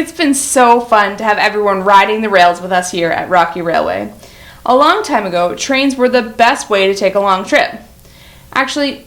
it's been so fun to have everyone riding the rails with us here at Rocky Railway. A long time ago, trains were the best way to take a long trip. Actually,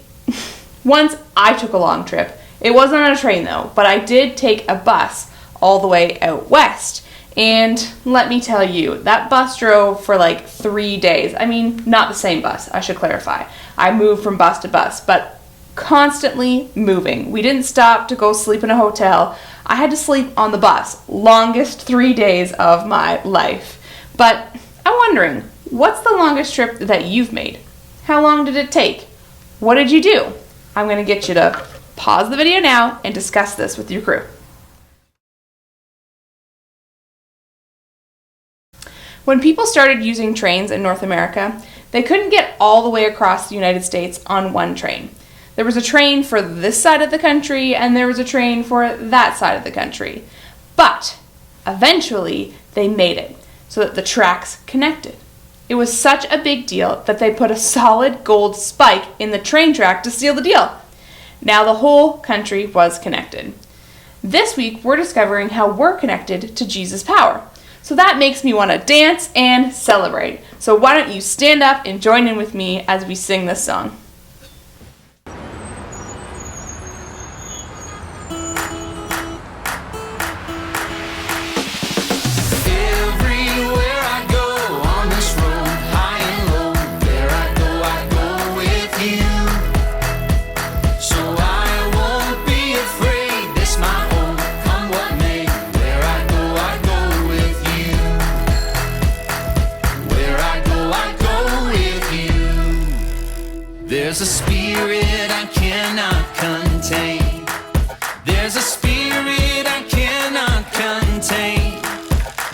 once I took a long trip. It wasn't on a train though, but I did take a bus all the way out west. And let me tell you, that bus drove for like 3 days. I mean, not the same bus, I should clarify. I moved from bus to bus, but constantly moving. We didn't stop to go sleep in a hotel. I had to sleep on the bus. Longest 3 days of my life. But I'm wondering, what's the longest trip that you've made? How long did it take? What did you do? I'm going to get you to pause the video now and discuss this with your crew. When people started using trains in North America, they couldn't get all the way across the United States on one train. There was a train for this side of the country and there was a train for that side of the country. But eventually they made it so that the tracks connected. It was such a big deal that they put a solid gold spike in the train track to seal the deal. Now the whole country was connected. This week we're discovering how we're connected to Jesus' power. So that makes me want to dance and celebrate. So why don't you stand up and join in with me as we sing this song. There's a spirit I cannot contain. There's a spirit I cannot contain.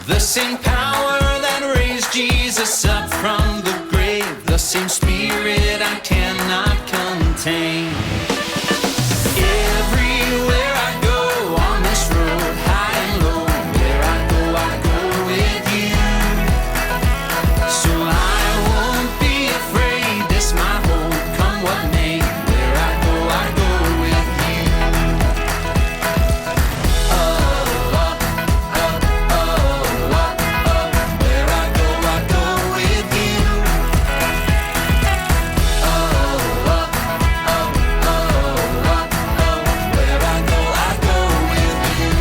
The same power that raised Jesus up from the grave. The same spirit I cannot contain. Everywhere I go on this road, high and low, where I go with you. So I won't be afraid, this my home. What may, where I go with you. Oh, oh, oh, oh, oh, oh, where I go with you. Oh, oh, oh, oh, oh, oh, where I go with you.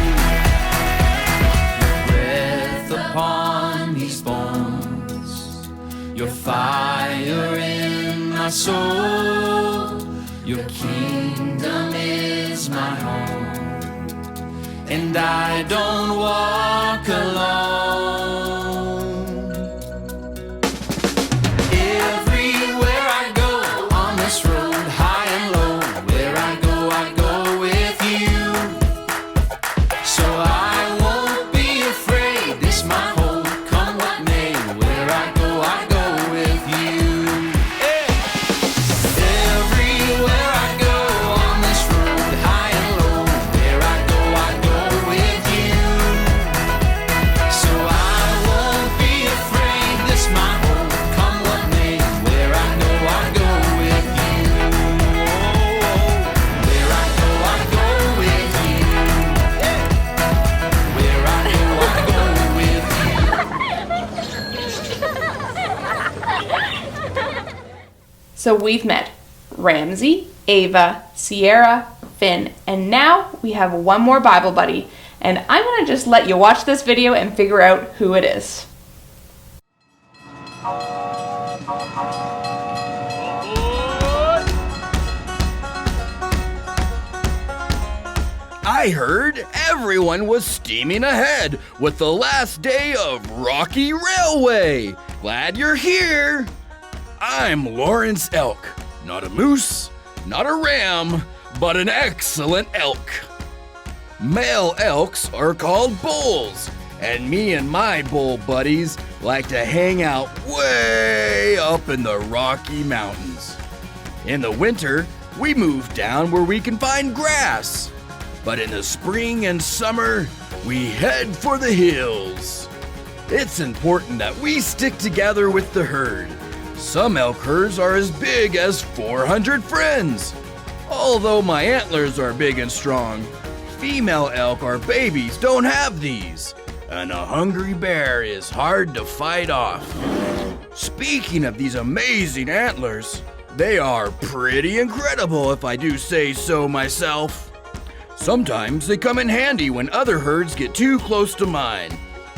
Your breath upon these bones, your fire in my soul. Your kingdom is my home, and I don't walk alone. Everywhere I go on this road, high and low, where I go with you. So I won't be afraid, this my home, come what may, where I go with you. So we've met Ramsey, Ava, Sierra, Finn, and now we have one more Bible buddy. And I'm going to just let you watch this video and figure out who it is. I heard everyone was steaming ahead with the last day of Rocky Railway. Glad you're here. I'm Lawrence Elk. Not a moose, not a ram, but an excellent elk. Male elks are called bulls, and me and my bull buddies like to hang out way up in the Rocky Mountains. In the winter, we move down where we can find grass. But in the spring and summer, we head for the hills. It's important that we stick together with the herd. Some elk herds are as big as 400 friends. Although my antlers are big and strong, female elk or babies don't have these, and a hungry bear is hard to fight off. Speaking of these amazing antlers, they are pretty incredible if I do say so myself. Sometimes they come in handy when other herds get too close to mine,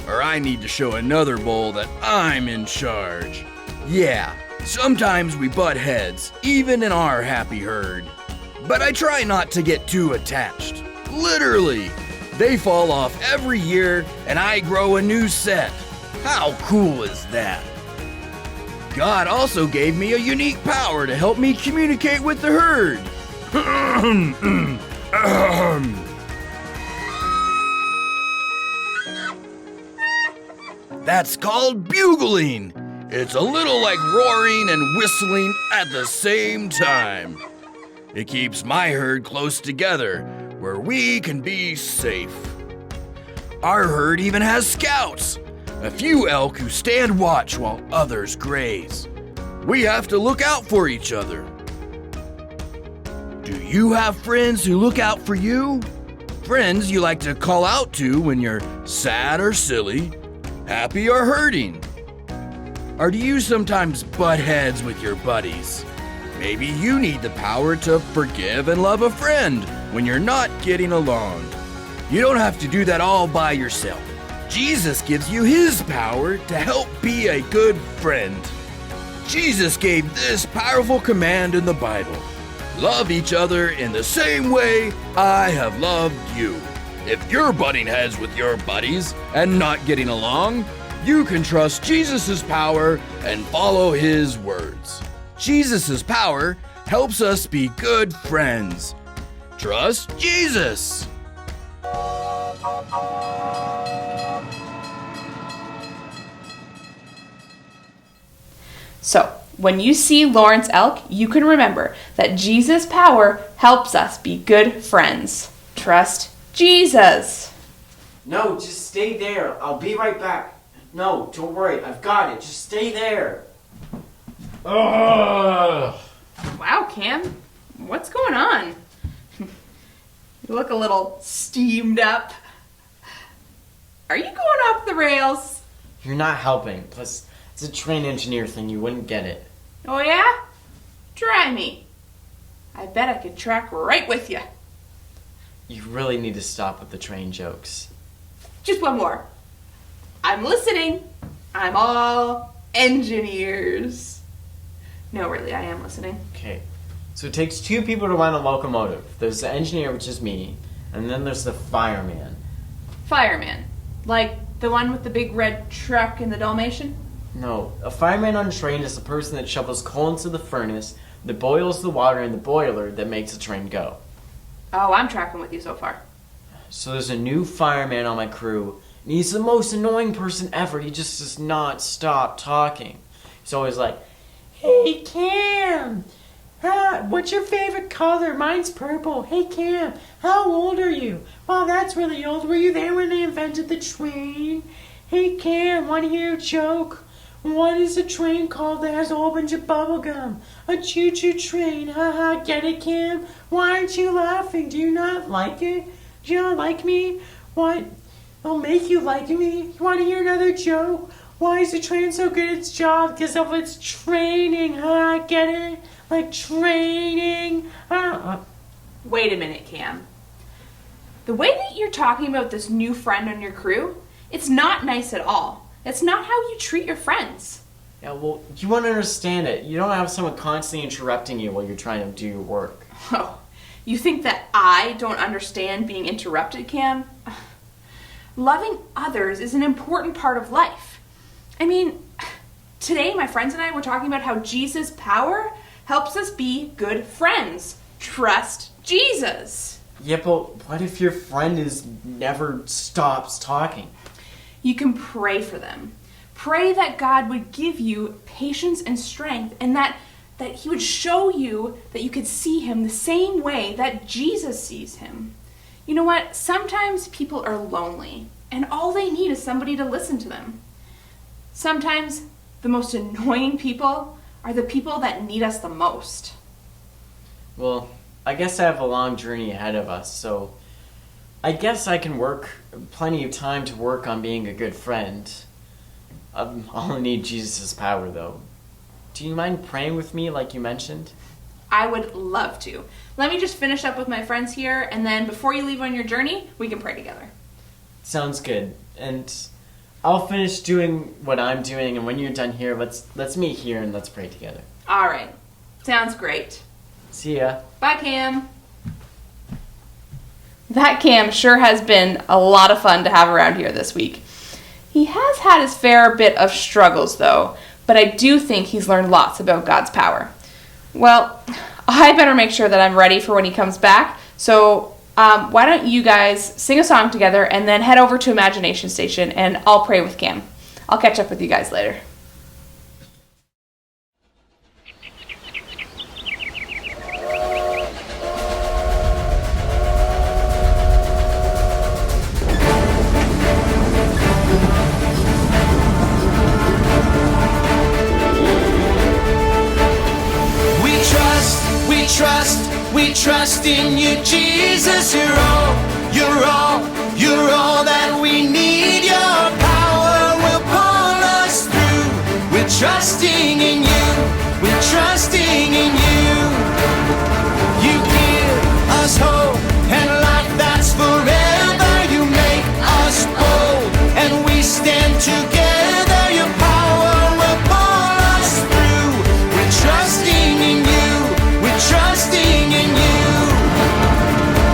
or I need to show another bull that I'm in charge. Yeah, sometimes we butt heads, even in our happy herd. But I try not to get too attached. Literally, they fall off every year and I grow a new set. How cool is that? God also gave me a unique power to help me communicate with the herd. That's called bugling. It's a little like roaring and whistling at the same time. It keeps my herd close together, where we can be safe. Our herd even has scouts, a few elk who stand watch while others graze. We have to look out for each other. Do you have friends who look out for you? Friends you like to call out to when you're sad or silly, happy or hurting? Or do you sometimes butt heads with your buddies? Maybe you need the power to forgive and love a friend when you're not getting along. You don't have to do that all by yourself. Jesus gives you his power to help be a good friend. Jesus gave this powerful command in the Bible. Love each other in the same way I have loved you. If you're butting heads with your buddies and not getting along, you can trust Jesus' power and follow his words. Jesus' power helps us be good friends. Trust Jesus. So, when you see Lawrence Elk, you can remember that Jesus' power helps us be good friends. Trust Jesus. No, just stay there. I'll be right back. No, don't worry. I've got it. Just stay there. Ugh. Wow, Cam. What's going on? You look a little steamed up. Are you going off the rails? You're not helping. Plus, it's a train engineer thing. You wouldn't get it. Oh yeah? Try me. I bet I could track right with you. You really need to stop with the train jokes. Just one more. I'm listening. I'm all engineers. No, really, I am listening. Okay. So it takes two people to run a locomotive. There's the engineer, which is me, and then there's the fireman. Fireman. Like the one with the big red truck in the Dalmatian? No, a fireman on a train is the person that shovels coal into the furnace, that boils the water in the boiler that makes the train go. Oh, I'm tracking with you so far. So there's a new fireman on my crew, and he's the most annoying person ever. He just does not stop talking. He's always like, "Hey, Cam, what's your favorite color? Mine's purple. Hey, Cam, how old are you? Wow, that's really old. Were you there when they invented the train? Hey, Cam, want to hear a joke? What is a train called that has a whole bunch of bubble gum? A choo-choo train. Haha, get it, Cam? Why aren't you laughing? Do you not like it? Do you not like me? What? I'll make you like me. You want to hear another joke? Why is the train so good at its job? Because of its training. Get it? Like training. Wait a minute, Cam. The way that you're talking about this new friend on your crew, it's not nice at all. It's not how you treat your friends. Yeah, well, you want to understand it. You don't have someone constantly interrupting you while you're trying to do your work. Oh, you think that I don't understand being interrupted, Cam? Loving others is an important part of life. I mean, today my friends and I were talking about how Jesus' power helps us be good friends. Trust Jesus. Yeah, but what if your friend never stops talking? You can pray for them. Pray that God would give you patience and strength, and that he would show you that you could see him the same way that Jesus sees him. You know what? Sometimes people are lonely, and all they need is somebody to listen to them. Sometimes the most annoying people are the people that need us the most. Well, I guess I have a long journey ahead of us, so I guess I can work plenty of time to work on being a good friend. I'll need Jesus' power, though. Do you mind praying with me like you mentioned? I would love to. Let me just finish up with my friends here, and then before you leave on your journey, we can pray together. Sounds good. And I'll finish doing what I'm doing, and when you're done here, let's meet here and let's pray together. All right. Sounds great. See ya. Bye, Cam. That Cam sure has been a lot of fun to have around here this week. He has had his fair bit of struggles, though, but I do think he's learned lots about God's power. Well, I better make sure that I'm ready for when he comes back, so why don't you guys sing a song together and then head over to Imagination Station and I'll pray with Cam. I'll catch up with you guys later. We trust in you, Jesus. You're all that we need. Your power will pull us through. We're trusting in you. We're trusting in you. You give us hope and life that's forever. You make us bold and we stand together. Your power will pull us through. We're trusting in you. We're trusting in you.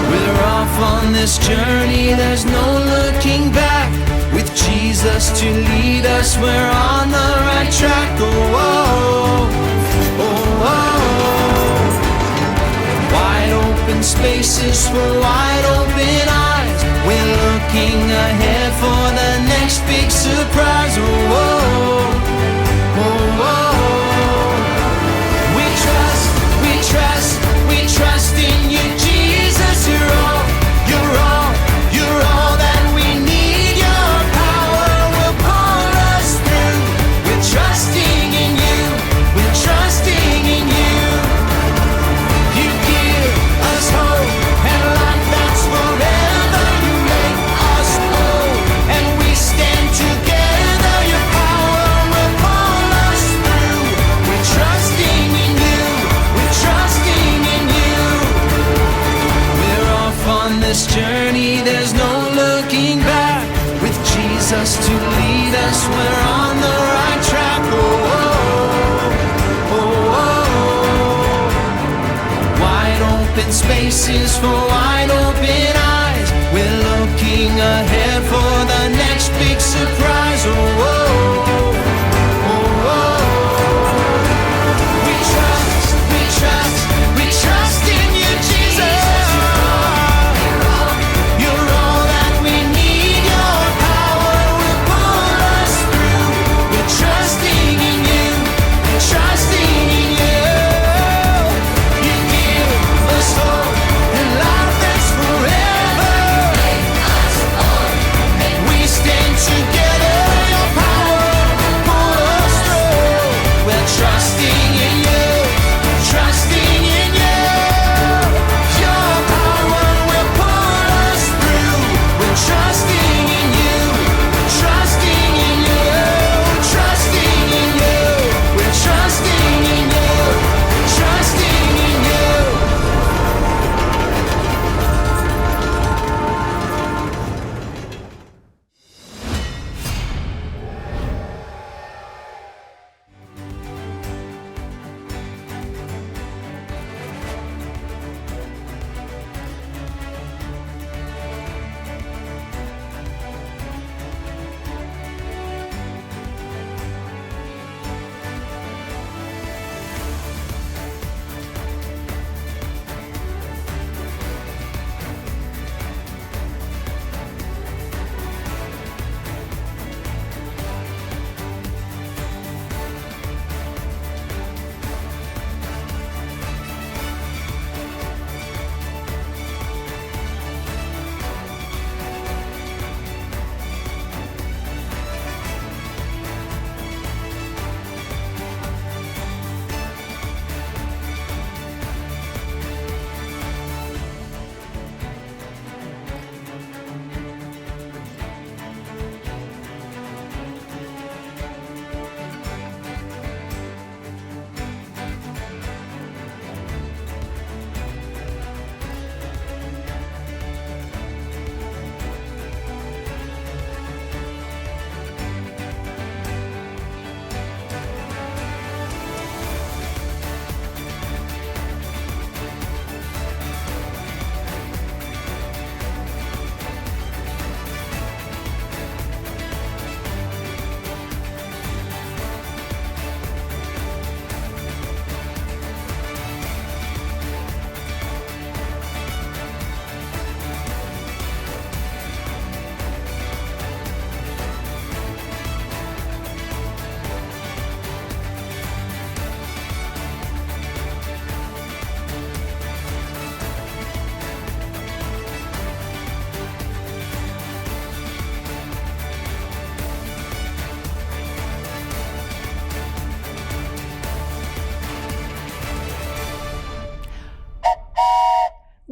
We're off on this journey, there's no looking back. With Jesus to lead us, we're on the right track. Oh, oh, oh, oh. Wide open spaces for wide open eyes. We're looking ahead for the next big surprise. Oh, oh, oh, oh. We trust in you, Jesus. You're all that we need. Your power will pull us through. We're trusting in you. We're trusting in you. You give us hope and life that's forever. You make us whole and we stand together. Your power will pull us through. We're trusting in you. We're trusting in you. We're off on this journey, there's no looking back. With Jesus to lead us, we're on the right track. Oh, oh, oh, oh. Wide open spaces for wide open eyes. We're looking ahead for the next big surprise. Oh, oh, oh, oh. We trust in you, Jesus. You're all that we need. Your power will pull us through. We're trusting in you. We're trusting in you. You give us hope and life.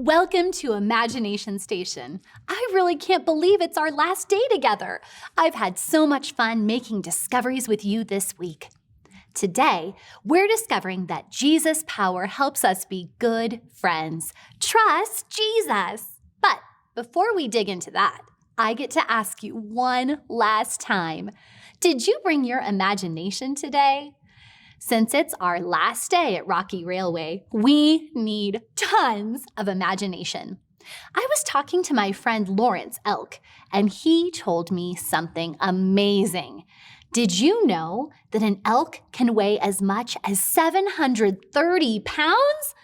Welcome to Imagination Station. I really can't believe it's our last day together. I've had so much fun making discoveries with you this week. Today, we're discovering that Jesus' power helps us be good friends. Trust Jesus. But before we dig into that, I get to ask you one last time. Did you bring your imagination today? Since it's our last day at Rocky Railway, we need tons of imagination. I was talking to my friend Lawrence Elk, and he told me something amazing. Did you know that an elk can weigh as much as 730 pounds?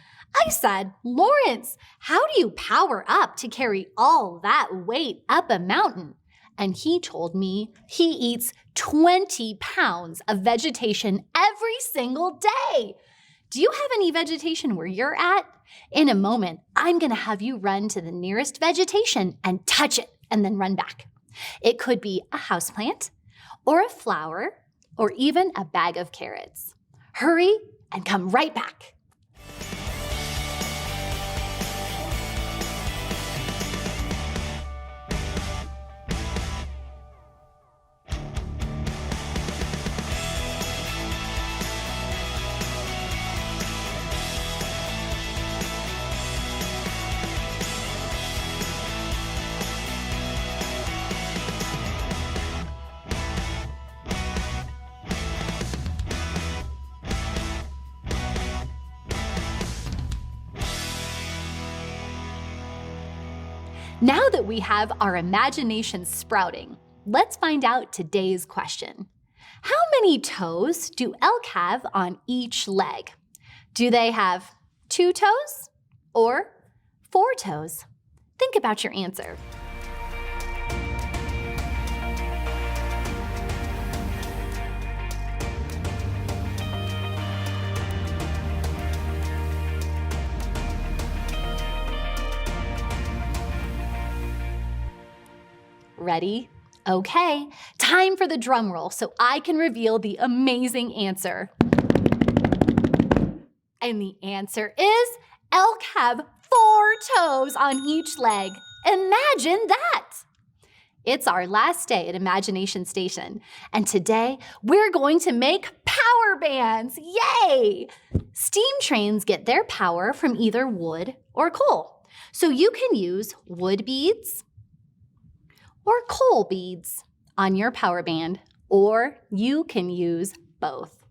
I said, Lawrence, how do you power up to carry all that weight up a mountain? And he told me he eats 20 pounds of vegetation every single day. Do you have any vegetation where you're at? In a moment, I'm going to have you run to the nearest vegetation and touch it and then run back. It could be a houseplant or a flower or even a bag of carrots. Hurry and come right back. Now that we have our imagination sprouting, let's find out today's question. How many toes do elk have on each leg? Do they have 2 toes or 4 toes? Think about your answer. Ready? Okay, time for the drum roll so I can reveal the amazing answer. And the answer is elk have 4 toes on each leg. Imagine that! It's our last day at Imagination Station, and today we're going to make power bands. Yay! Steam trains get their power from either wood or coal. So you can use wood beads or coal beads on your power band, or you can use both.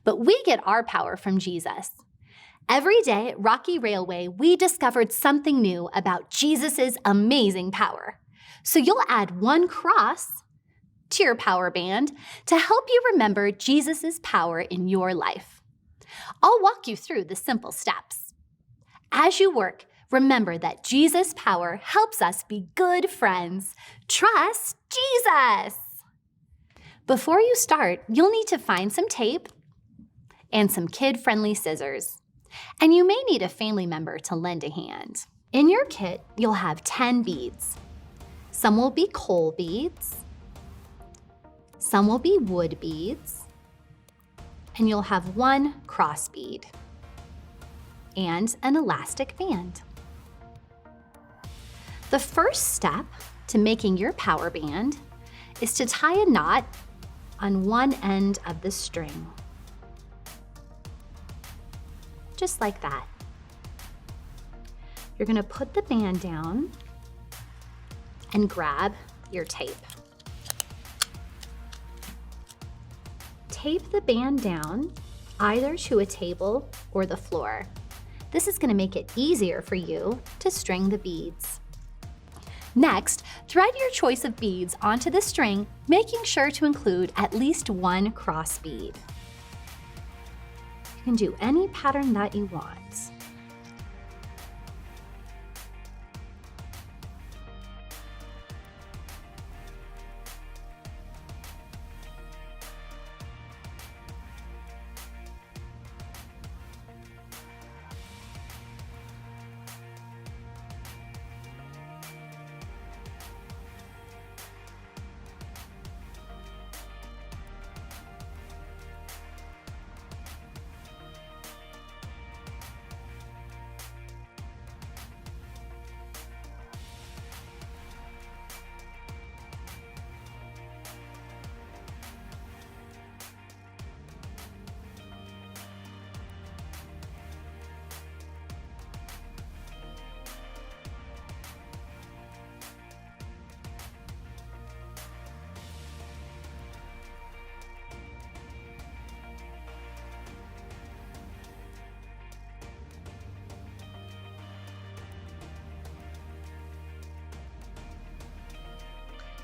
But we get our power from Jesus. Every day at Rocky Railway, we discovered something new about Jesus' amazing power. So you'll add 1 cross to your power band to help you remember Jesus' power in your life. I'll walk you through the simple steps. As you work, remember that Jesus' power helps us be good friends. Trust Jesus. Before you start, you'll need to find some tape and some kid-friendly scissors. And you may need a family member to lend a hand. In your kit, you'll have 10 beads. Some will be coal beads. Some will be wood beads. And you'll have 1 cross bead and an elastic band. The first step to making your power band is to tie a knot on one end of the string. Just like that. You're going to put the band down and grab your tape. Tape the band down either to a table or the floor. This is going to make it easier for you to string the beads. Next, thread your choice of beads onto the string, making sure to include at least 1 cross bead. You can do any pattern that you want.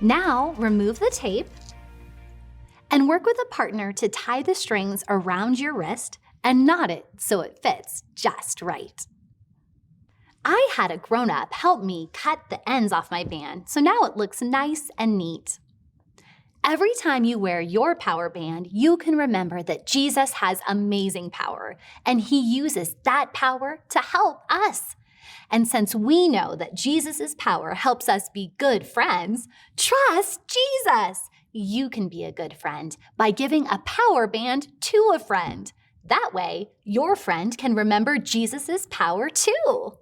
Now remove the tape and work with a partner to tie the strings around your wrist and knot it so it fits just right. I had a grown-up help me cut the ends off my band, so now it looks nice and neat. Every time you wear your power band, you can remember that Jesus has amazing power, and he uses that power to help us. And since we know that Jesus' power helps us be good friends, trust Jesus. You can be a good friend by giving a power band to a friend. That way, your friend can remember Jesus' power too.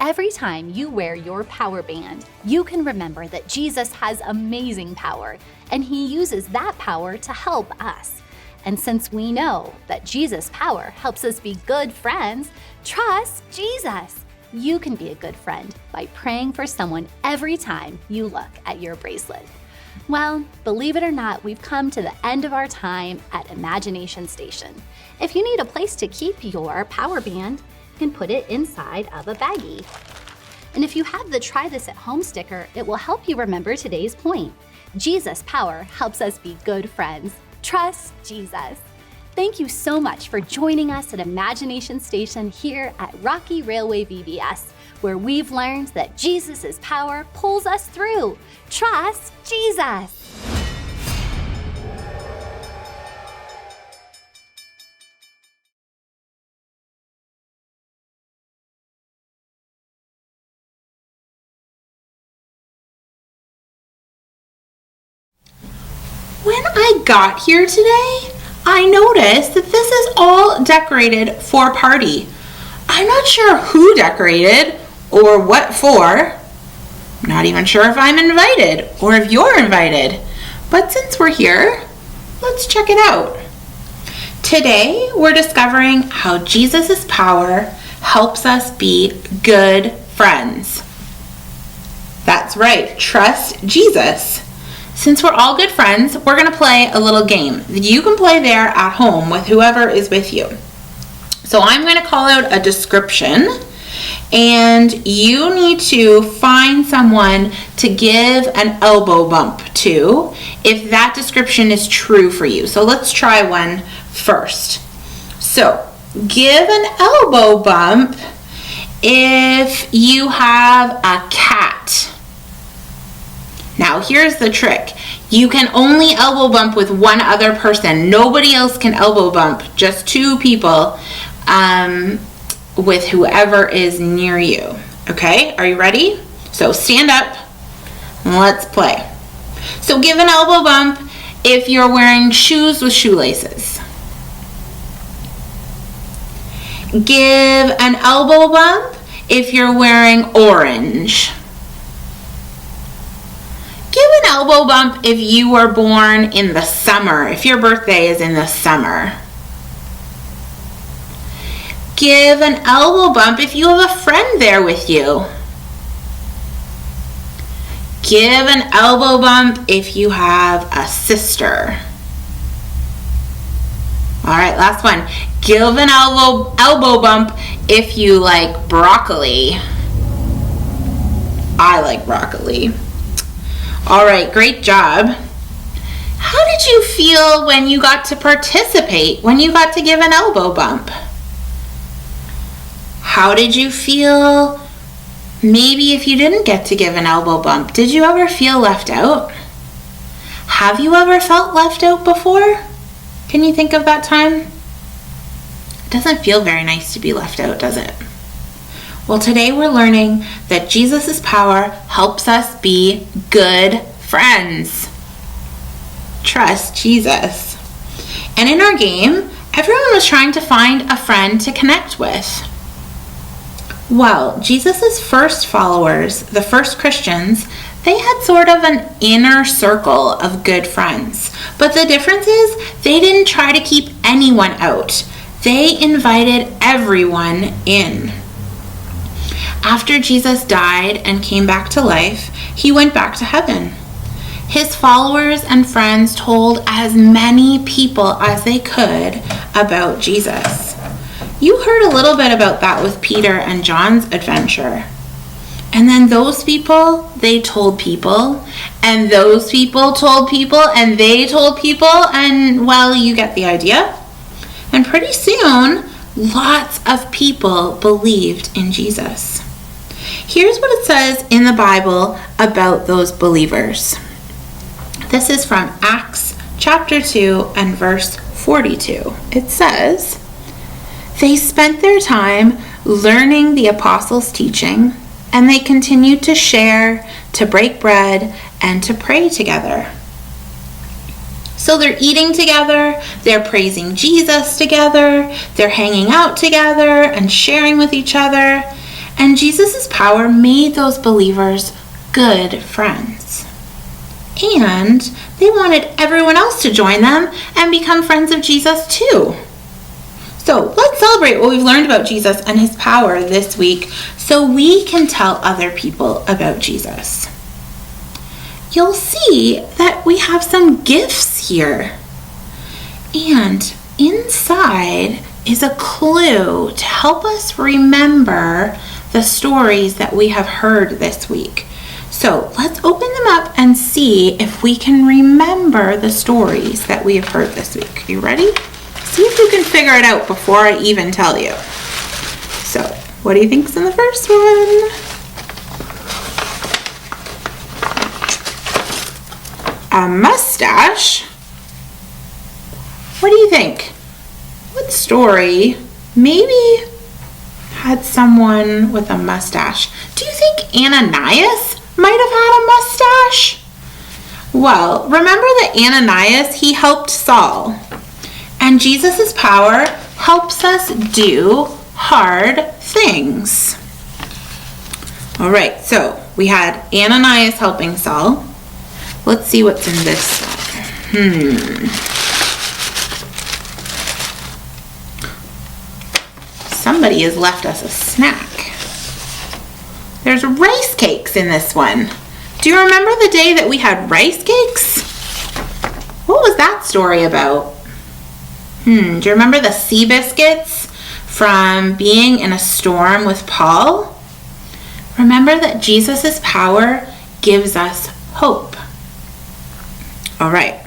Every time you wear your power band, you can remember that Jesus has amazing power, and he uses that power to help us. And since we know that Jesus' power helps us be good friends, trust Jesus. You can be a good friend by praying for someone every time you look at your bracelet. Well, believe it or not, we've come to the end of our time at Imagination Station. If you need a place to keep your power band, you can put it inside of a baggie. And if you have the Try This at Home sticker, it will help you remember today's point. Jesus' power helps us be good friends. Trust Jesus. Thank you so much for joining us at Imagination Station here at Rocky Railway VBS, where we've learned that Jesus' power pulls us through. Trust Jesus. When I got here today, I noticed that this is all decorated for a party. I'm not sure who decorated or what for. I'm not even sure if I'm invited or if you're invited. But since we're here, let's check it out. Today, we're discovering how Jesus' power helps us be good friends. That's right, trust Jesus. Since we're all good friends, we're going to play a little game. You can play there at home with whoever is with you. So I'm going to call out a description, and you need to find someone to give an elbow bump to if that description is true for you. So let's try one first. So give an elbow bump if you have a cat. Now, here's the trick. You can only elbow bump with one other person. Nobody else can elbow bump, just two people with whoever is near you. Okay, are you ready? So stand up and let's play. So give an elbow bump if you're wearing shoes with shoelaces. Give an elbow bump if you're wearing orange. Give an elbow bump if you were born in the summer, if your birthday is in the summer. Give an elbow bump if you have a friend there with you. Give an elbow bump if you have a sister. All right, last one. Give an elbow bump if you like broccoli. I like broccoli. All right, great job. How did you feel when you got to participate, when you got to give an elbow bump? How did you feel maybe if you didn't get to give an elbow bump? Did you ever feel left out? Have you ever felt left out before? Can you think of that time? It doesn't feel very nice to be left out, does it? Well, today we're learning that Jesus' power helps us be good friends. Trust Jesus. And in our game, everyone was trying to find a friend to connect with. Well, Jesus' first followers, the first Christians, they had sort of an inner circle of good friends. But the difference is they didn't try to keep anyone out. They invited everyone in. After Jesus died and came back to life, he went back to heaven. His followers and friends told as many people as they could about Jesus. You heard a little bit about that with Peter and John's adventure. And then those people, they told people, and those people told people, and they told people, and well, you get the idea. And pretty soon, lots of people believed in Jesus. Here's what it says in the Bible about those believers. This is from Acts chapter 2 and verse 42. It says, "They spent their time learning the apostles' teaching, and they continued to share, to break bread, and to pray together." So they're eating together, they're praising Jesus together, they're hanging out together and sharing with each other. And Jesus' power made those believers good friends. And they wanted everyone else to join them and become friends of Jesus too. So let's celebrate what we've learned about Jesus and his power this week so we can tell other people about Jesus. You'll see that we have some gifts here. And inside is a clue to help us remember the stories that we have heard this week. So let's open them up and see if we can remember the stories that we have heard this week. You ready? See if you can figure it out before I even tell you. So, what do you think's in the first one? A mustache? What do you think? What story maybe had someone with a mustache? Do you think Ananias might have had a mustache? Well, remember that Ananias, he helped Saul. And Jesus' power helps us do hard things. All right, so we had Ananias helping Saul. Let's see what's in this one. Somebody has left us a snack. There's rice cakes in this one. Do you remember the day that we had rice cakes? What was that story about? Do you remember the sea biscuits from being in a storm with Paul? Remember that Jesus' power gives us hope. All right.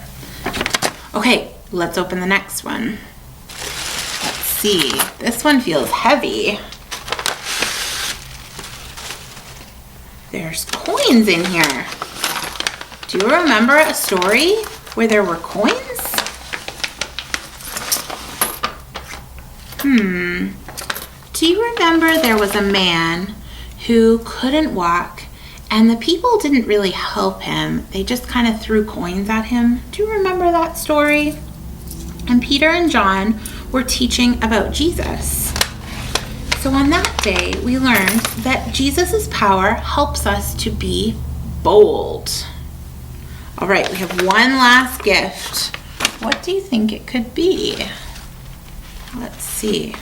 Okay, let's open the next one. Let's see. This one feels heavy. There's coins in here. Do you remember a story where there were coins? Do you remember there was a man who couldn't walk And the people didn't really help him. They just kind of threw coins at him. Do you remember that story? And Peter and John were teaching about Jesus. So on that day, we learned that Jesus' power helps us to be bold. All right, we have one last gift. What do you think it could be? Let's see.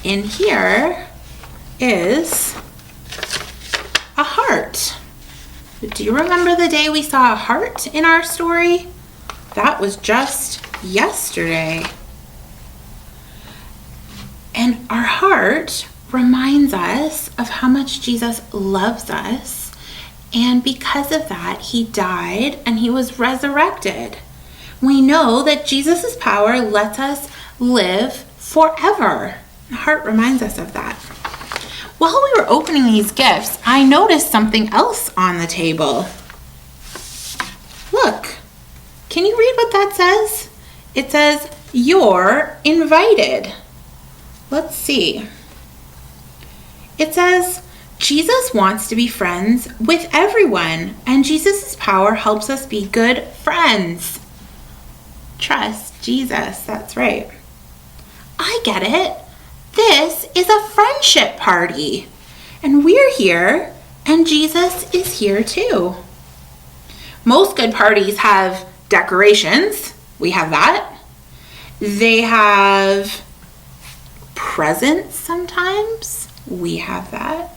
In here is a heart. Do you remember the day we saw a heart in our story? That was just yesterday. And our heart reminds us of how much Jesus loves us. And because of that, he died and he was resurrected. We know that Jesus' power lets us live forever. The heart reminds us of that. While we were opening these gifts, I noticed something else on the table. Look, can you read what that says? It says, "You're invited." Let's see. It says, Jesus wants to be friends with everyone, and Jesus' power helps us be good friends. Trust Jesus, that's right. I get it. This is a friendship party, and we're here, and Jesus is here too. Most good parties have decorations. We have that. They have presents sometimes. We have that.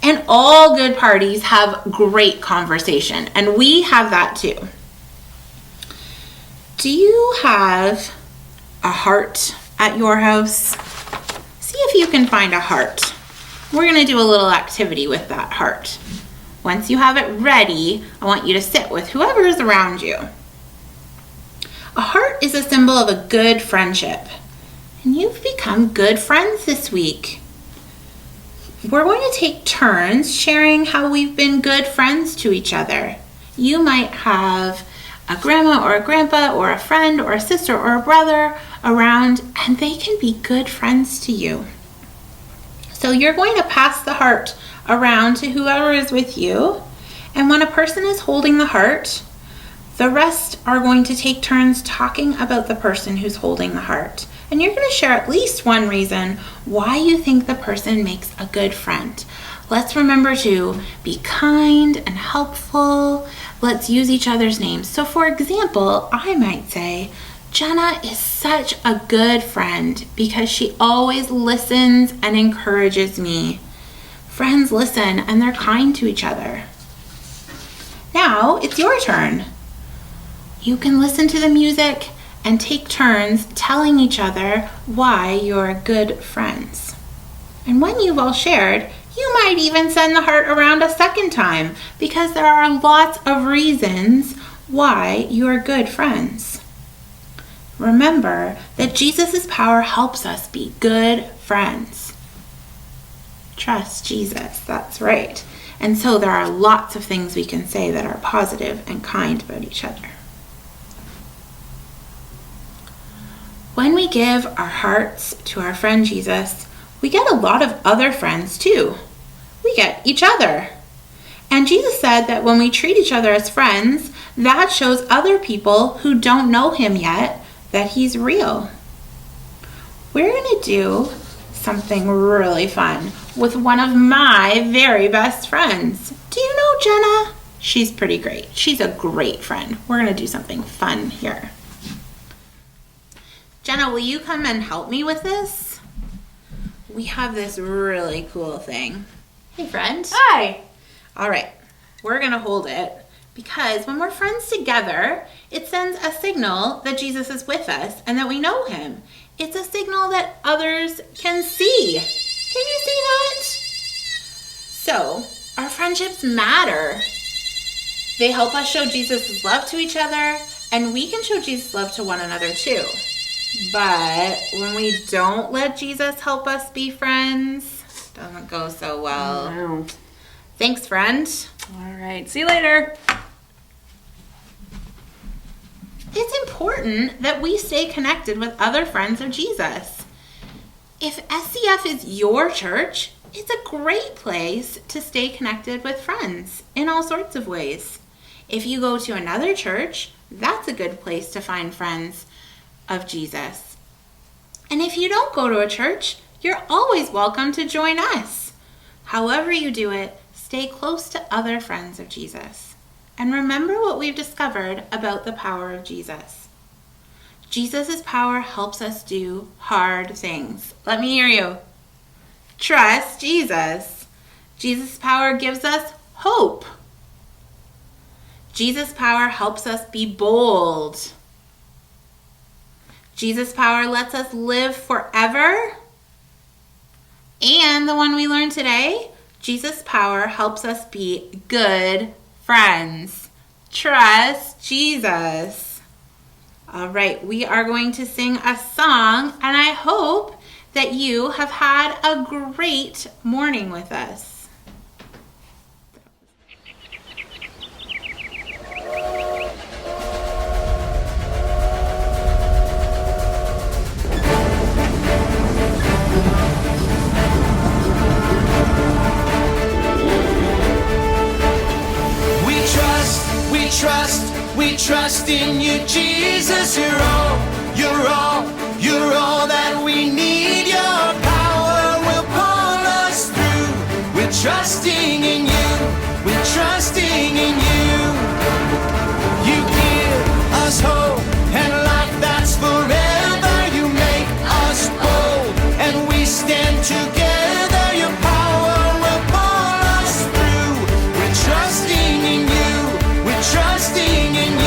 And all good parties have great conversation, and we have that too. Do you have a heart at your house? See if you can find a heart. We're going to do a little activity with that heart. Once you have it ready, I want you to sit with whoever is around you. A heart is a symbol of a good friendship, and you've become good friends this week. We're going to take turns sharing how we've been good friends to each other. You might have a grandma or a grandpa or a friend or a sister or a brother around, and they can be good friends to you. So you're going to pass the heart around to whoever is with you, and when a person is holding the heart, the rest are going to take turns talking about the person who's holding the heart. And you're going to share at least one reason why you think the person makes a good friend. Let's remember to be kind and helpful. Let's use each other's names. So for example, I might say, Jenna is such a good friend because she always listens and encourages me. Friends listen and they're kind to each other. Now it's your turn. You can listen to the music and take turns telling each other why you're good friends. And when you've all shared, you might even send the heart around a second time because there are lots of reasons why you're good friends. Remember that Jesus' power helps us be good friends. Trust Jesus, that's right. And so there are lots of things we can say that are positive and kind about each other. When we give our hearts to our friend Jesus, we get a lot of other friends too. We get each other. And Jesus said that when we treat each other as friends, that shows other people who don't know him yet that he's real. We're going to do something really fun with one of my very best friends. Do you know Jenna? She's pretty great. She's a great friend. We're going to do something fun here. Jenna, will you come and help me with this? We have this really cool thing. Hey, friend. Hi. All right, we're going to hold it because when we're friends together, it sends a signal that Jesus is with us and that we know him. It's a signal that others can see. Can you see that? So, our friendships matter. They help us show Jesus' love to each other, and we can show Jesus' love to one another too. But when we don't let Jesus help us be friends, it doesn't go so well. No. Thanks, friend. All right. See you later. It's important that we stay connected with other friends of Jesus. If SCF is your church, it's a great place to stay connected with friends in all sorts of ways. If you go to another church, that's a good place to find friends of Jesus. And if you don't go to a church, you're always welcome to join us. However you do it, stay close to other friends of Jesus. And remember what we've discovered about the power of Jesus. Jesus' power helps us do hard things. Let me hear you. Trust Jesus. Jesus' power gives us hope. Jesus' power helps us be bold. Jesus' power lets us live forever. And the one we learned today, Jesus' power helps us be good friends. Trust Jesus. All right, we are going to sing a song, and I hope that you have had a great morning with us. We trust in you, Jesus. You're all that we need. Your power will pull us through. We're trusting in you. We're trusting in you. You give us hope and life that's forever. You make us bold and we stand together. Your power will pull us through. We're trusting in you. We're trusting in you.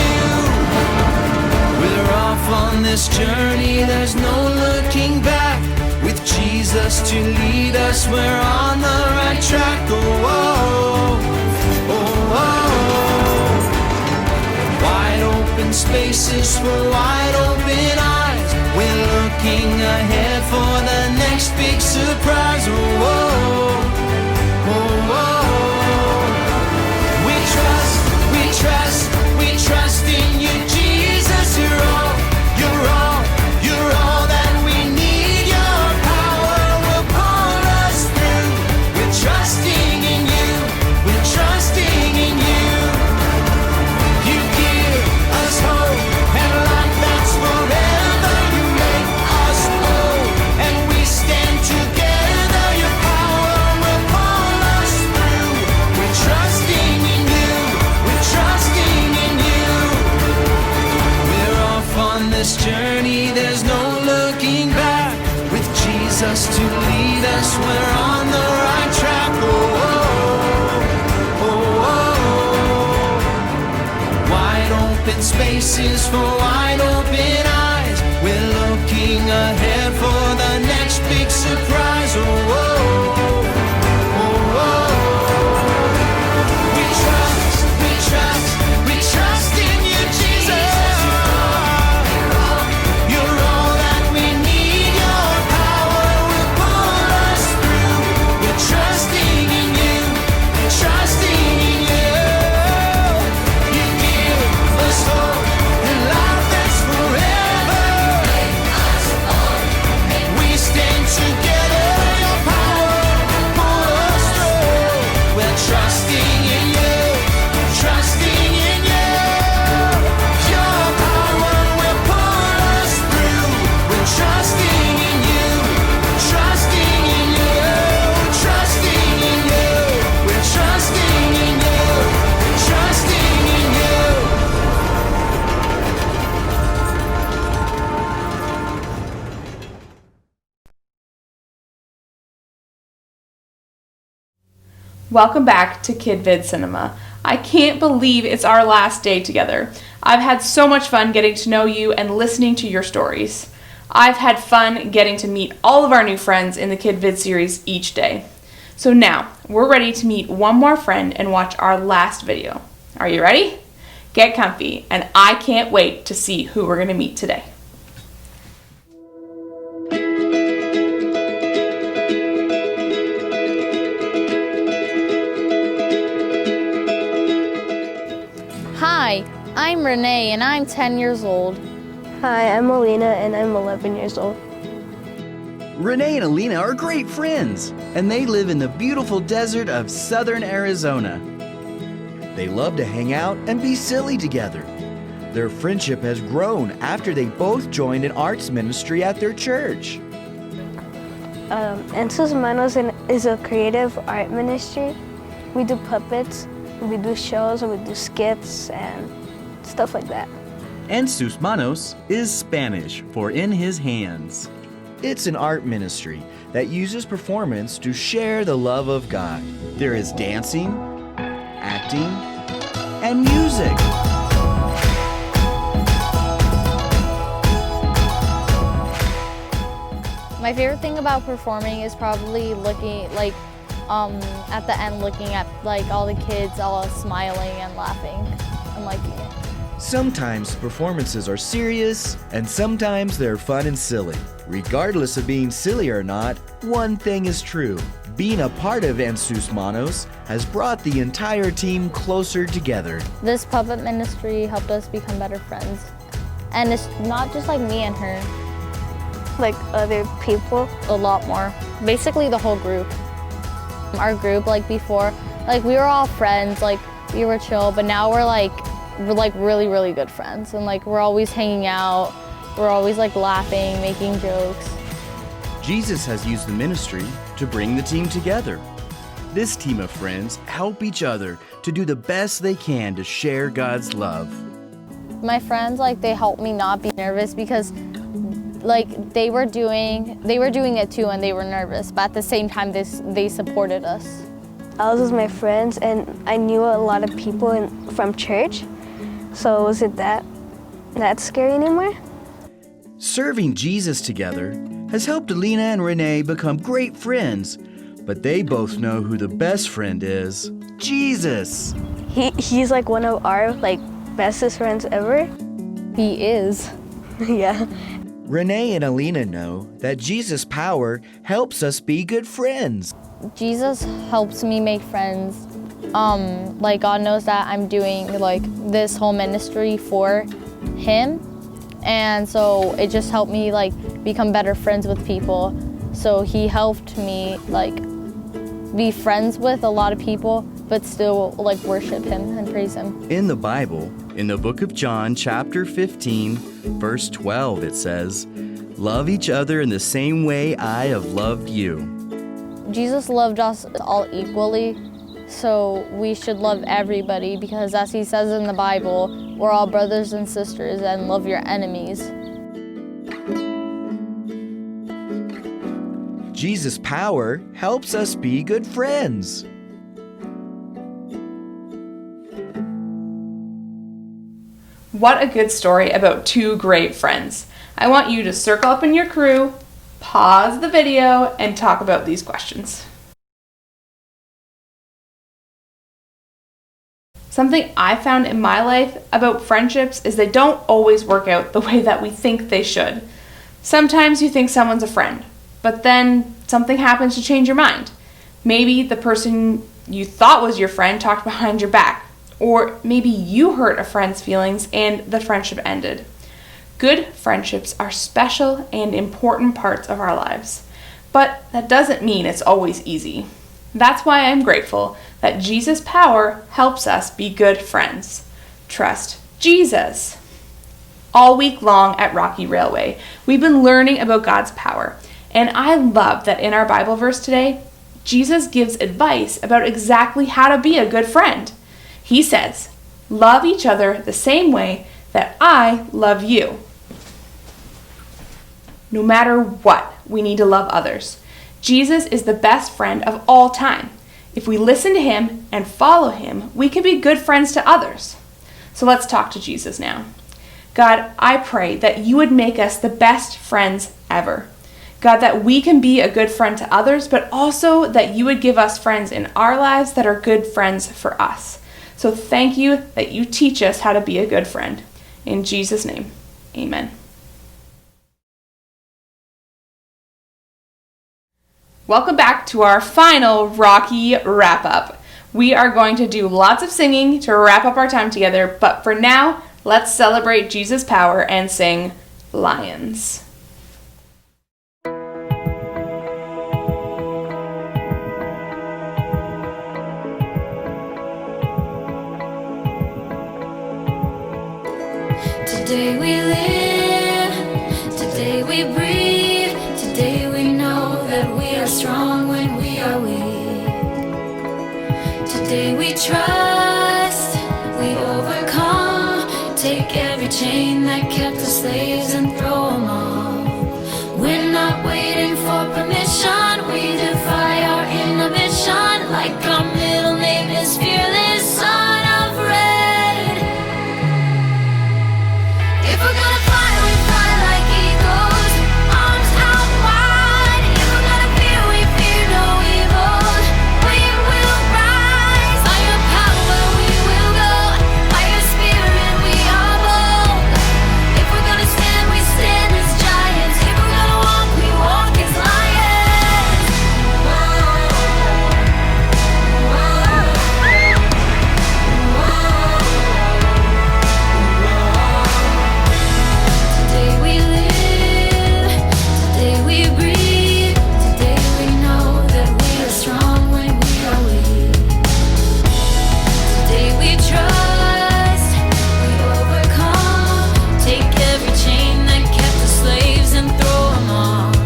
We're off on this journey, there's no looking back. With Jesus to lead us, we're on the right track. Oh, oh, oh, oh. Wide open spaces for wide open eyes. We're looking ahead for the next big surprise. Oh, oh, oh, oh. We trust in you, Jesus. You're all that we need. Your power will pull us through. We're trusting in you. We're trusting in you. You give us hope and life that's forever. You make us bold and we stand together. Your power will pull us through. We're trusting in you. We're trusting in you. We're off on this journey, there's no looking back. With Jesus to lead us, we're on the right track. Oh, oh, oh, oh. Wide open spaces for wide open eyes. We're looking ahead for the next big surprise. Oh, oh, oh, oh. We trust in you, Jesus. You're all that we need. Your power will pull us through. We're trusting in you. We're trusting in you. You give us hope and life that's forever. We stand together. Your power will pull us through. We're trusting in you. Trusting in you. Your power will pull us through. We're trusting in you. Trusting in you. Trusting in you. We're trusting in you. Trusting in you. Welcome back to KidVid Cinema. I can't believe it's our last day together. I've had so much fun getting to know you and listening to your stories. I've had fun getting to meet all of our new friends in the KidVid series each day. So now, we're ready to meet one more friend and watch our last video. Are you ready? Get comfy, and I can't wait to see who we're going to meet today. Hi, I'm Renee and I'm 10 years old. Hi, I'm Alina and I'm 11 years old. Renee and Alina are great friends, and they live in the beautiful desert of southern Arizona. They love to hang out and be silly together. Their friendship has grown after they both joined an arts ministry at their church. En Sus Manos is a creative art ministry. We do puppets, we do shows, we do skits and stuff like that. En sus manos is Spanish for in his hands. It's an art ministry that uses performance to share the love of God. There is dancing, acting, and music. My favorite thing about performing is probably looking at the end, looking at all the kids all smiling and laughing and liking it. Sometimes performances are serious, and sometimes they're fun and silly. Regardless of being silly or not, one thing is true. Being a part of En Sus Manos has brought the entire team closer together. This puppet ministry helped us become better friends. And it's not just me and her. Like other people? A lot more. Basically the whole group. Our group, before, we were all friends, we were chill, but now we're really, really good friends. And we're always hanging out, we're always laughing, making jokes. Jesus has used the ministry to bring the team together. This team of friends help each other to do the best they can to share God's love. My friends, they helped me not be nervous because they were doing it too and they were nervous, but at the same time they supported us. I was with my friends and I knew a lot of people from church, so was it that scary anymore? Serving Jesus together has helped Alina and Renee become great friends, but they both know who the best friend is: Jesus. He's one of our bestest friends ever. He is. Yeah. Renee and Alina know that Jesus' power helps us be good friends. Jesus helps me make friends. God knows that I'm doing this whole ministry for him, and so it just helped me become better friends with people. So he helped me be friends with a lot of people, but still worship him and praise him. In the Bible, in the book of John, chapter 15, verse 12, it says, "Love each other in the same way I have loved you." Jesus loved us all equally, so we should love everybody because as he says in the Bible, we're all brothers and sisters and love your enemies. Jesus' power helps us be good friends. What a good story about two great friends. I want you to circle up in your crew, pause the video, and talk about these questions. Something I found in my life about friendships is they don't always work out the way that we think they should. Sometimes you think someone's a friend, but then something happens to change your mind. Maybe the person you thought was your friend talked behind your back, or maybe you hurt a friend's feelings and the friendship ended. Good friendships are special and important parts of our lives, but that doesn't mean it's always easy. That's why I'm grateful that Jesus' power helps us be good friends. Trust Jesus. All week long at Rocky Railway, we've been learning about God's power, and I love that in our Bible verse today, Jesus gives advice about exactly how to be a good friend. He says, "Love each other the same way that I love you." No matter what, we need to love others. Jesus is the best friend of all time. If we listen to him and follow him, we can be good friends to others. So let's talk to Jesus now. God, I pray that you would make us the best friends ever. God, that we can be a good friend to others, but also that you would give us friends in our lives that are good friends for us. So thank you that you teach us how to be a good friend. In Jesus' name, amen. Welcome back to our final Rocky wrap-up. We are going to do lots of singing to wrap up our time together, but for now, let's celebrate Jesus' power and sing Lions. Today we live, today we breathe, today we know that we are strong when we are weak. Today we trust, we overcome, take every chain that kept us slaves and throw them off. We're not waiting for permission, we defy our inhibition, like our middle name is fearless, son of red. If we're gonna fly, we fly like eagles, arms out wide. If we're gonna fear, we fear no evil. We will rise, by your power we will go, by your spirit we are bold. If we're gonna stand, we stand as giants. If we're gonna walk, we walk as lions. Today we live, today we breathe, today we know that we are strong when we are weak. Today we trust, we overcome, take every chain that kept us slaves and throw them off.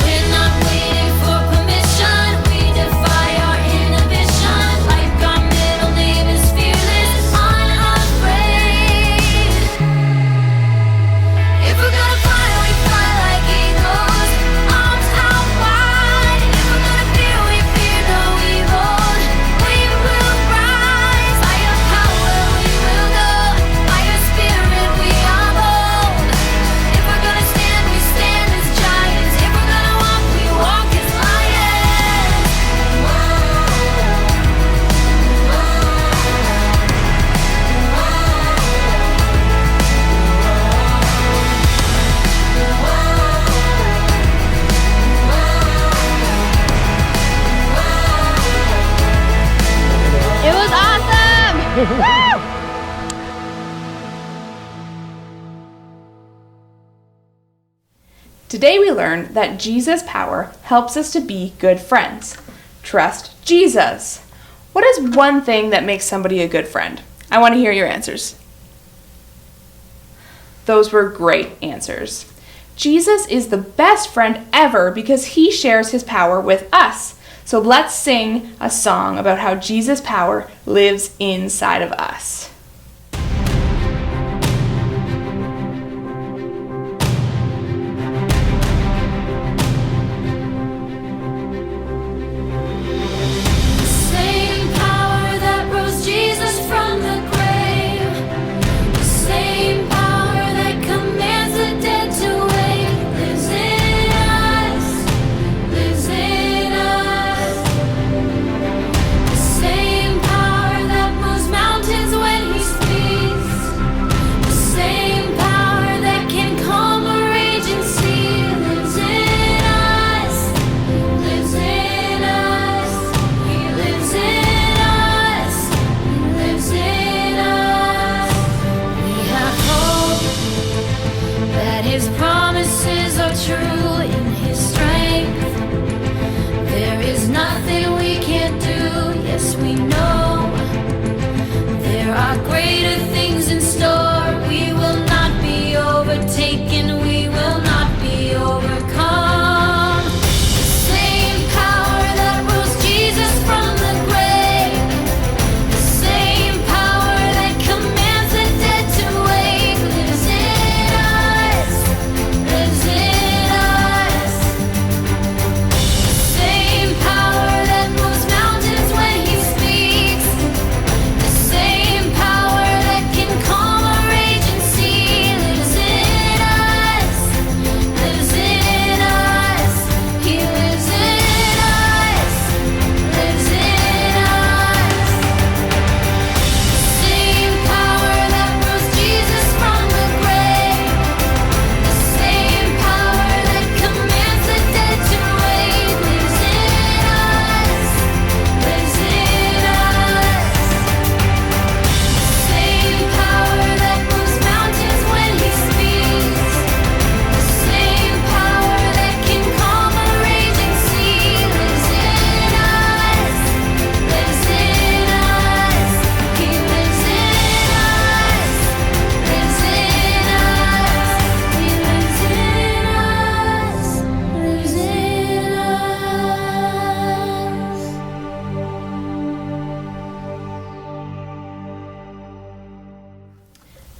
We're not waiting for permission, we defy our inhibition, like our middle name is fearless, unafraid. If we're gonna fly, we fly like eagles, arms out wide. If we're gonna fear, we fear no evil. We will rise, by your power we will go, by your spirit we are bold. If we're gonna stand, we stand as giants. If we're gonna walk, we walk as lions. It was awesome! Today we learned that Jesus' power helps us to be good friends. Trust Jesus. What is one thing that makes somebody a good friend? I want to hear your answers. Those were great answers. Jesus is the best friend ever because he shares his power with us. So let's sing a song about how Jesus' power lives inside of us. The same power that rose Jesus from the grave, the same power that commands the dead to wake, lives in us, lives in us. The same power that moves mountains when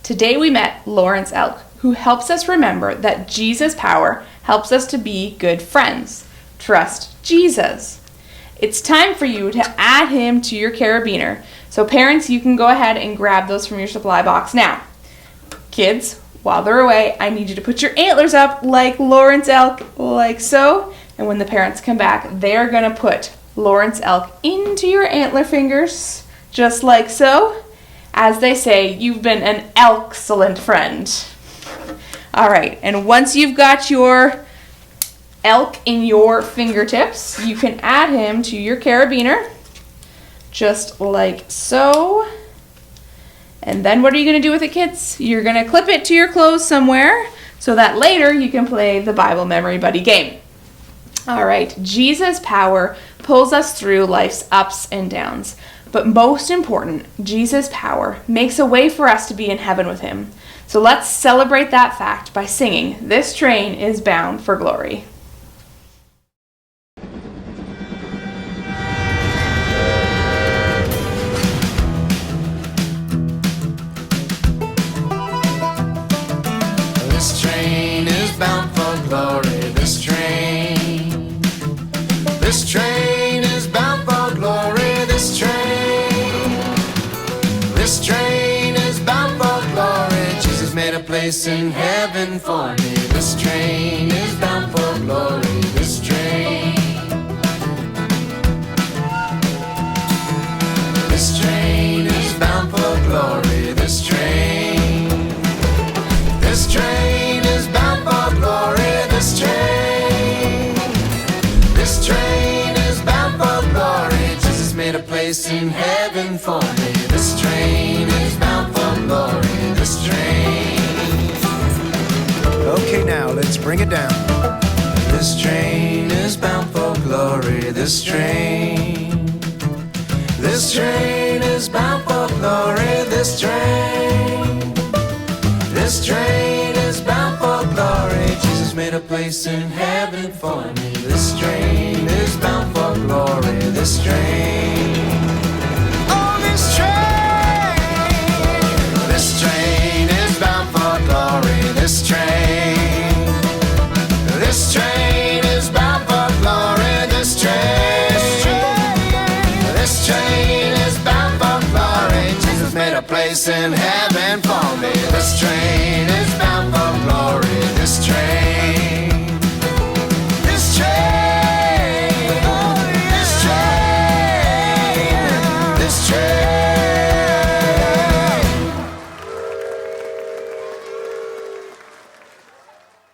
Today we met Lawrence Elk, who helps us remember that Jesus' power helps us to be good friends. Trust Jesus. It's time for you to add him to your carabiner. So parents, you can go ahead and grab those from your supply box now. Kids, while they're away, I need you to put your antlers up like Lawrence Elk, like so. And when the parents come back, they're going to put Lawrence Elk into your antler fingers, just like so. As they say, you've been an excellent friend. All right, and once you've got your elk in your fingertips, you can add him to your carabiner, just like so. And then what are you going to do with it, kids? You're going to clip it to your clothes somewhere so that later you can play the Bible Memory Buddy game. All right, Jesus' power pulls us through life's ups and downs. But most important, Jesus' power makes a way for us to be in heaven with him. So let's celebrate that fact by singing, "This Train is Bound for Glory." This train is bound for glory. This train. This train is bound for glory. This train. This train is bound for glory. Jesus made a place in heaven for me. This train is bound for glory. This train. This train is bound for glory. This train. This train is bound for glory. This train. This train is bound for glory. Jesus made a place in heaven for me. This train is bound for glory. This train. Okay, now let's bring it down. This train is bound for glory. This train. This train is bound for glory. This train. This train is bound for glory. Jesus made a place in heaven for me. This train is bound for glory. This train. Oh, this train. This train is bound for glory. This train. This train is bound for glory. This train. This train is bound for glory. Jesus made a place in heaven for me. This train is bound for glory. This train. This train. This train. This train.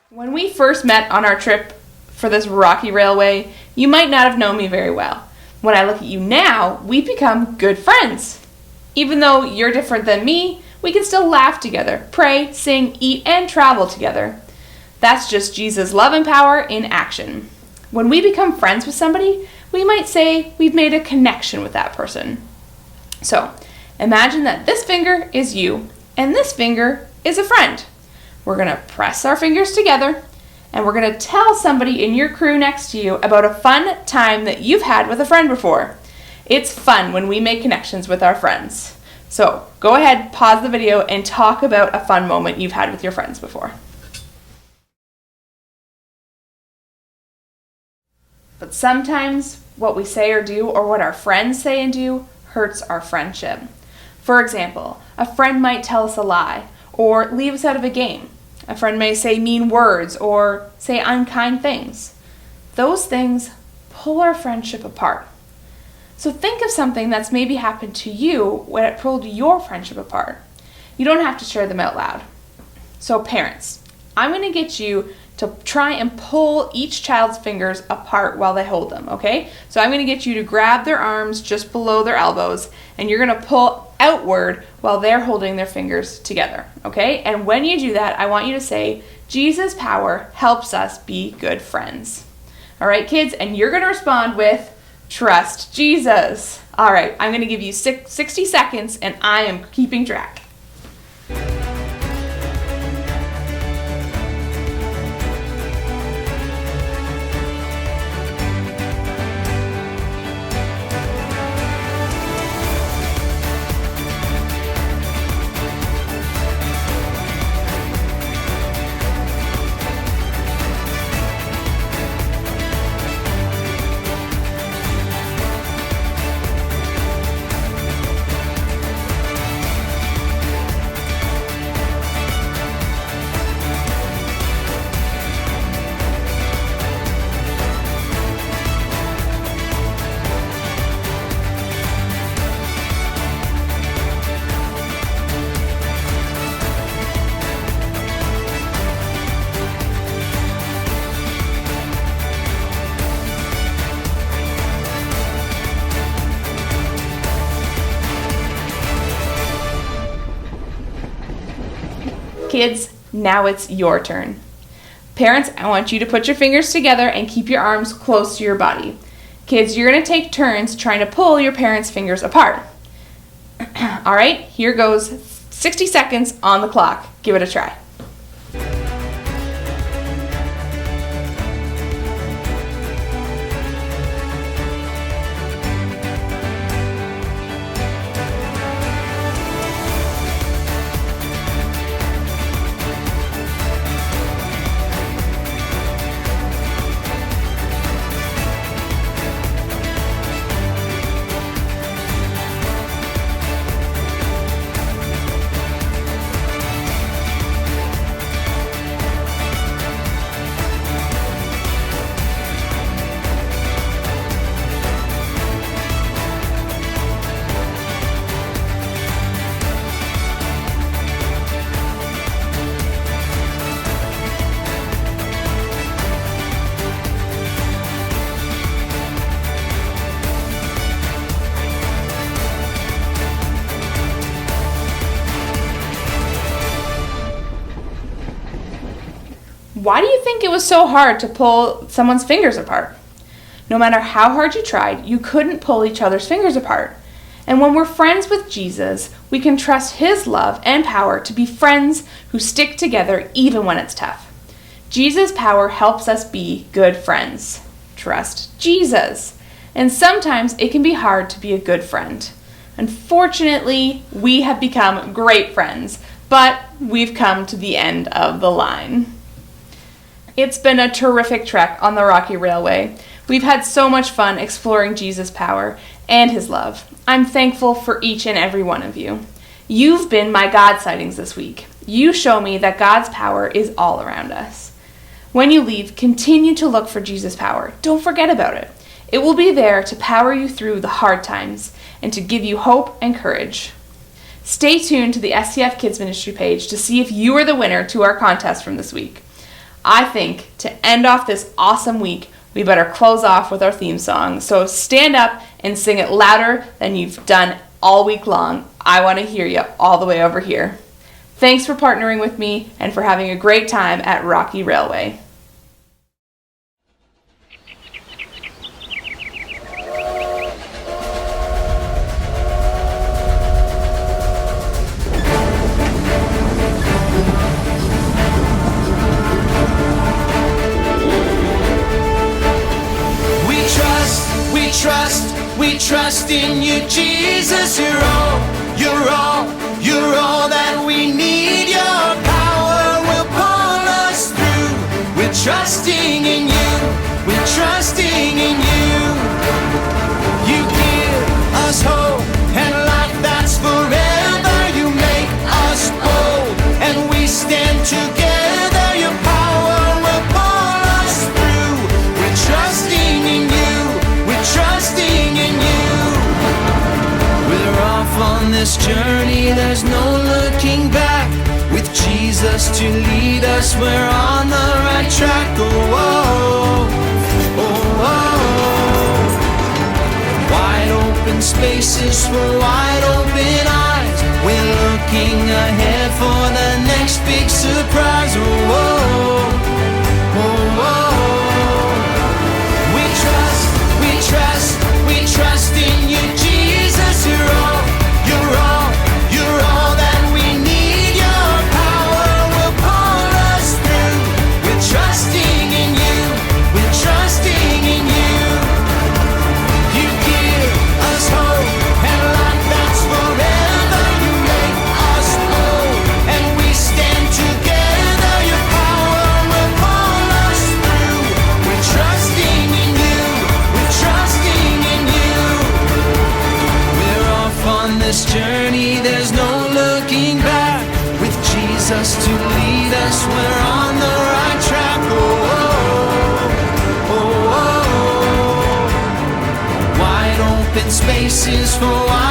When we first met on our trip for this rocky railway, you might not have known me very well. When I look at you now, we've become good friends. Even though you're different than me, we can still laugh together, pray, sing, eat, and travel together. That's just Jesus' love and power in action. When we become friends with somebody, we might say we've made a connection with that person. So, imagine that this finger is you, and this finger is a friend. We're going to press our fingers together, and we're going to tell somebody in your crew next to you about a fun time that you've had with a friend before. It's fun when we make connections with our friends. So go ahead, pause the video, and talk about a fun moment you've had with your friends before. But sometimes what we say or do, or what our friends say and do, hurts our friendship. For example, a friend might tell us a lie, or leave us out of a game. A friend may say mean words, or say unkind things. Those things pull our friendship apart. So think of something that's maybe happened to you when it pulled your friendship apart. You don't have to share them out loud. So parents, I'm going to get you to try and pull each child's fingers apart while they hold them, okay? So I'm going to get you to grab their arms just below their elbows, and you're going to pull outward while they're holding their fingers together, okay? And when you do that, I want you to say, Jesus' power helps us be good friends. All right, kids? And you're going to respond with, trust Jesus. All right, I'm going to give you 60 seconds, and I am keeping track. Kids, now it's your turn. Parents, I want you to put your fingers together and keep your arms close to your body. Kids, you're going to take turns trying to pull your parents' fingers apart. All right, here goes 60 seconds on the clock. Give it a try. Why do you think it was so hard to pull someone's fingers apart? No matter how hard you tried, you couldn't pull each other's fingers apart. And when we're friends with Jesus, we can trust His love and power to be friends who stick together even when it's tough. Jesus' power helps us be good friends. Trust Jesus. And sometimes it can be hard to be a good friend. Unfortunately, we have become great friends, but we've come to the end of the line. It's been a terrific trek on the Rocky Railway. We've had so much fun exploring Jesus' power and His love. I'm thankful for each and every one of you. You've been my God sightings this week. You show me that God's power is all around us. When you leave, continue to look for Jesus' power. Don't forget about it. It will be there to power you through the hard times and to give you hope and courage. Stay tuned to the STF Kids Ministry page to see if you are the winner to our contest from this week. I think to end off this awesome week, we better close off with our theme song. So stand up and sing it louder than you've done all week long. I want to hear you all the way over here. Thanks for partnering with me and for having a great time at Rocky Railway. We trust in you, Jesus. You're all that we need. Your power will pull us through. We're trusting in you. We're trusting in you. You give us hope and life that's forever. You make us bold and we stand together. Your power will pull us through. We're trusting in you. We're trusting in you. We're off on this journey, there's no looking back. With Jesus to lead us, we're on the right track. Oh, oh, oh, oh. Wide open spaces for wide open eyes. We're looking ahead for the next big surprise. Oh, oh, oh, oh. We trust in you, Jesus. You're all that we need. Your power will pull us through. We're trusting in you. We're trusting in you. You give us hope and life that's forever. You make us bold and we stand together. Your power will pull us through. We're trusting in you. We're trusting in you. We're off on this journey, there's no looking back. With Jesus to lead us, we're on the right track. Oh, oh, oh, oh. Wide open spaces for wide